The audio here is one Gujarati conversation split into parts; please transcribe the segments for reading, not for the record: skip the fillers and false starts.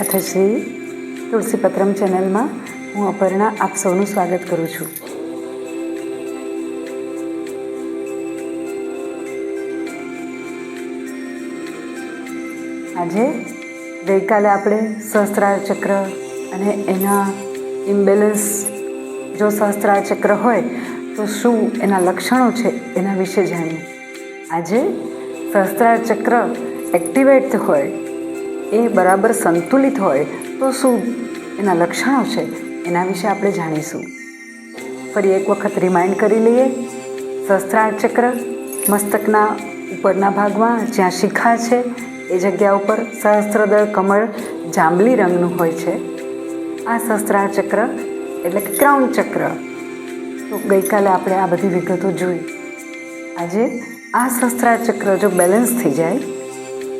માતાશ્રી તુલસીપત્રમ ચેનલમાં હું અપર્ણા આપ સૌનું સ્વાગત કરું છું. આજે ગઈકાલે આપણે સહસ્ત્રાર ચક્ર અને એના ઇમ્બેલેન્સ, જો સહસ્ત્રાર ચક્ર હોય તો શું એના લક્ષણો છે એના વિશે જાણ્યું. આજે સહસ્ત્રાર ચક્ર એક્ટિવેટ હોય, એ બરાબર સંતુલિત હોય તો શું એના લક્ષણો છે એના વિશે આપણે જાણીશું. ફરી એક વખત રિમાઇન્ડ કરી લઈએ. સહસ્ત્રાર ચક્ર મસ્તકના ઉપરના ભાગમાં જ્યાં શિખા છે એ જગ્યા ઉપર સહસ્ત્રદળ કમળ જાંબલી રંગનું હોય છે. આ સહસ્ત્રાર ચક્ર એટલે કે ક્રાઉન ચક્ર. તો ગઈકાલે આપણે આ બધી વિગતો જોઈ. આજે આ સહસ્ત્રાર ચક્ર જો બેલેન્સ થઈ જાય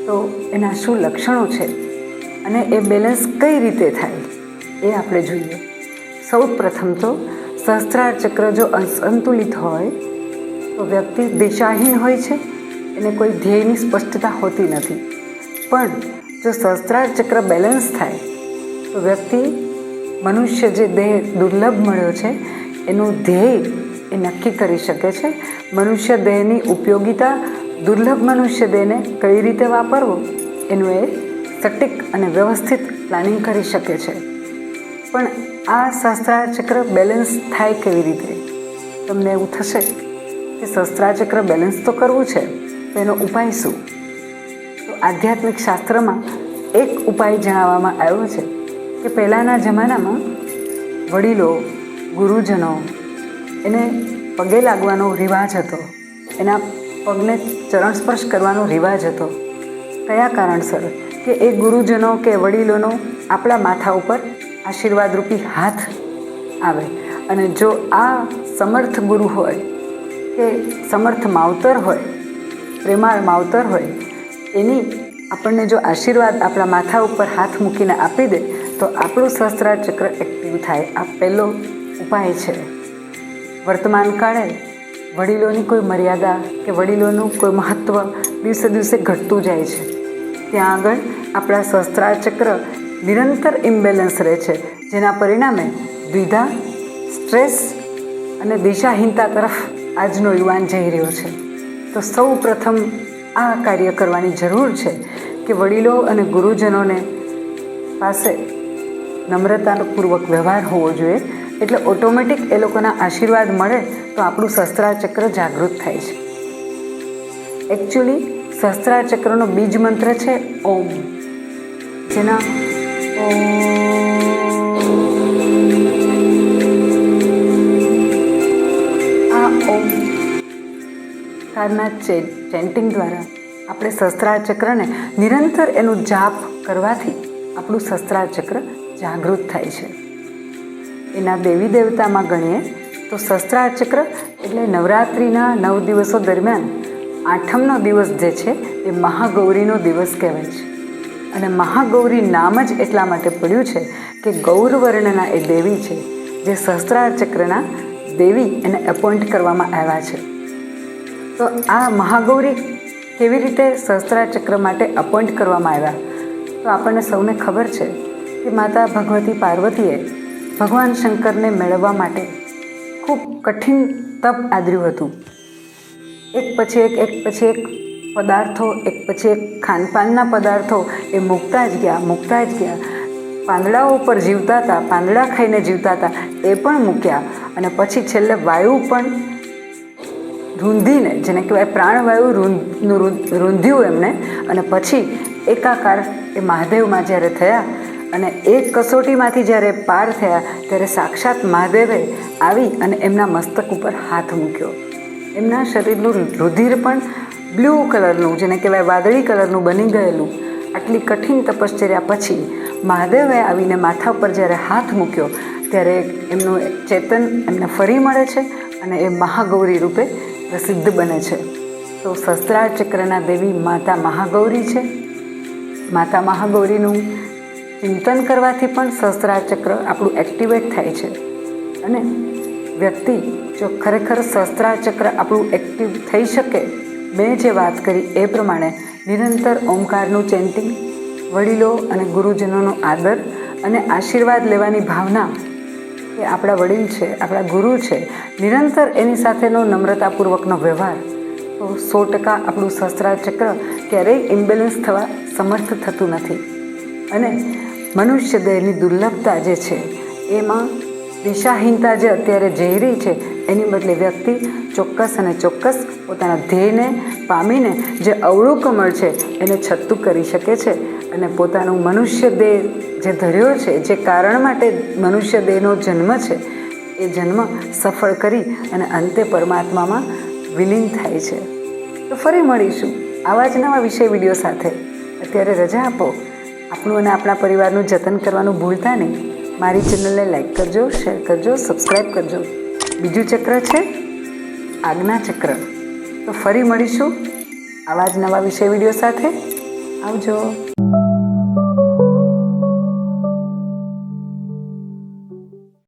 તો એના શું લક્ષણો છે અને એ બેલેન્સ કઈ રીતે થાય એ આપણે જોઈએ. સૌ પ્રથમ તો સહસ્ત્રાર ચક્ર જો અસંતુલિત હોય તો વ્યક્તિ દિશાહીન હોય છે, એને કોઈ ધ્યેયની સ્પષ્ટતા હોતી નથી. પણ જો સહસ્ત્રાર ચક્ર બેલેન્સ થાય તો વ્યક્તિ મનુષ્ય જે દેહ દુર્લભ મળ્યો છે એનું ધ્યેય એ નક્કી કરી શકે છે. મનુષ્ય દેહની ઉપયોગિતા, દુર્લભ મનુષ્ય દેહને કઈ રીતે વાપરવો એનું એ સટીક અને વ્યવસ્થિત પ્લાનિંગ કરી શકે છે. પણ આ સહસ્ત્રાર ચક્ર બેલેન્સ થાય કેવી રીતે? તમને એવું થશે કે સહસ્ત્રાર ચક્ર બેલેન્સ તો કરવું છે, તો એનો ઉપાય શું? તો આધ્યાત્મિક શાસ્ત્રમાં એક ઉપાય જણાવવામાં આવ્યો છે કે પહેલાંના જમાનામાં વડીલો, ગુરુજનો એને પગે લાગવાનો રિવાજ હતો, એના પગને ચરણ સ્પર્શ કરવાનો રિવાજ હતો. કયા કારણસર? કે એ ગુરુજનો કે વડીલોનો આપણા માથા ઉપર આશીર્વાદરૂપી હાથ આવે. અને જો આ સમર્થ ગુરુ હોય કે સમર્થ માવતર હોય, પ્રેમાળ માવતર હોય, એની આપણને જો આશીર્વાદ આપણા માથા ઉપર હાથ મૂકીને આપી દે તો આપણું સહસ્ત્રાર ચક્ર એક્ટિવ થાય. આ પહેલો ઉપાય છે. વર્તમાન કાળે વડીલોની કોઈ મર્યાદા કે વડીલોનું કોઈ મહત્ત્વ દિવસે દિવસે ઘટતું જાય છે. ત્યાં આગળ આપણા સહસ્ત્રાર ચક્ર નિરંતર ઇમ્બેલેન્સ રહે છે, જેના પરિણામે દ્વિધા, સ્ટ્રેસ અને દિશાહીનતા તરફ આજનો યુવાન જઈ રહ્યો છે. તો સૌ પ્રથમ આ કાર્ય કરવાની જરૂર છે કે વડીલો અને ગુરુજનોને પાસે નમ્રતાપૂર્વક વ્યવહાર હોવો જોઈએ. એટલે ઓટોમેટિક એ લોકોના આશીર્વાદ મળે તો આપણું સહસ્ત્રાર ચક્ર જાગૃત થાય છે. એકચ્યુઅલી સહસ્ત્રાર ચક્રનો બીજ મંત્ર છે ઓમ, જેના આ ઓમ કારના ચેન્ટિંગ દ્વારા આપણે સહસ્ત્રાર ચક્રને નિરંતર એનું જાપ કરવાથી આપણું સહસ્ત્રાર ચક્ર જાગૃત થાય છે. એના દેવી દેવતામાં ગણીએ તો સહસ્ત્રાર ચક્ર એટલે નવરાત્રિના 9 દિવસો દરમિયાન 8મનો દિવસ જે છે એ મહાગૌરીનો દિવસ કહેવાય છે. અને મહાગૌરી નામ જ એટલા માટે પડ્યું છે કે ગૌરવર્ણના એ દેવી છે, જે સહસ્ત્રાર ચક્રના દેવી એને એપોઇન્ટ કરવામાં આવ્યા છે. તો આ મહાગૌરી કેવી રીતે સહસ્ત્રાર ચક્ર માટે અપોઇન્ટ કરવામાં આવ્યા? તો આપણને સૌને ખબર છે કે માતા ભગવતી પાર્વતીએ ભગવાન શંકરને મેળવવા માટે ખૂબ કઠિન તપ આદર્યું હતું. એક પછી એક પદાર્થો, એક પછી એક ખાનપાનના પદાર્થો એ મૂકતા જ ગયા. પાંદડાઓ ઉપર જીવતા હતા, પાંદડા ખાઈને જીવતા હતા, એ પણ મૂક્યા. અને પછી છેલ્લે વાયુ પણ રૂંધીને, જેને કહેવાય પ્રાણવાયુ રૂંધ્યું એમને. અને પછી એકાકાર એ મહાદેવમાં જ્યારે થયા અને એક કસોટીમાંથી જ્યારે પાર થયા ત્યારે સાક્ષાત મહાદેવે આવી અને એમના મસ્તક ઉપર હાથ મૂક્યો. એમના શરીરનું રુધિર પણ બ્લુ કલરનું, જેને કહેવાય વાદળી કલરનું બની ગયેલું. આટલી કઠિન તપશ્ચર્યા પછી મહાદેવે આવીને માથા ઉપર જ્યારે હાથ મૂક્યો ત્યારે એમનું ચેતન એમને ફરી મળે છે અને એ મહાગૌરી રૂપે પ્રસિદ્ધ બને છે. તો સહસ્ત્રાર ચક્રના દેવી માતા મહાગૌરી છે. માતા મહાગૌરીનું ચિંતન કરવાથી પણ સહસ્ત્રાર ચક્ર આપણું એક્ટિવેટ થાય છે. અને વ્યક્તિ જો ખરેખર સહસ્ત્રાર ચક્ર આપણું એક્ટિવ થઈ શકે, મેં જે વાત કરી એ પ્રમાણે નિરંતર ઓમકારનું ચેન્ટિંગ વડીલો અને ગુરુજનોનો આદર અને આશીર્વાદ લેવાની ભાવના કે આપણા વડીલ છે, આપણા ગુરુ છે, નિરંતર એની સાથેનો નમ્રતાપૂર્વકનો વ્યવહાર, તો 100% આપણું સહસ્ત્રાર ચક્ર ક્યારેય ઇમ્બેલેન્સ થવા સમર્થ થતું નથી. અને મનુષ્ય દેહની દુર્લભતા જે છે એમાં દિશાહીનતા જે અત્યારે જઈ રહી છે એની બદલે વ્યક્તિ ચોક્કસ અને ચોક્કસ પોતાના ધ્યેયને પામીને જે અવળું કમળ છે એને છતું કરી શકે છે અને પોતાનું મનુષ્ય દેહ જે ધર્યો છે, જે કારણ માટે મનુષ્ય દેહનો જન્મ છે એ જન્મ સફળ કરી અને અંતે પરમાત્મામાં વિલીન થાય છે. તો ફરી મળીશું આવા જ નવા વિડીયો સાથે. અત્યારે રજા આપો. આપણું અને આપણા પરિવારનું જતન કરવાનું ભૂલતા નહીં. મારી ચેનલને લાઈક કરજો, શેર કરજો, સબસ્ક્રાઈબ કરજો. બીજું ચક્ર છે આજ્ઞા ચક્ર. તો ફરી મળીશું આવા જ નવા વિડીયો સાથે. આવજો.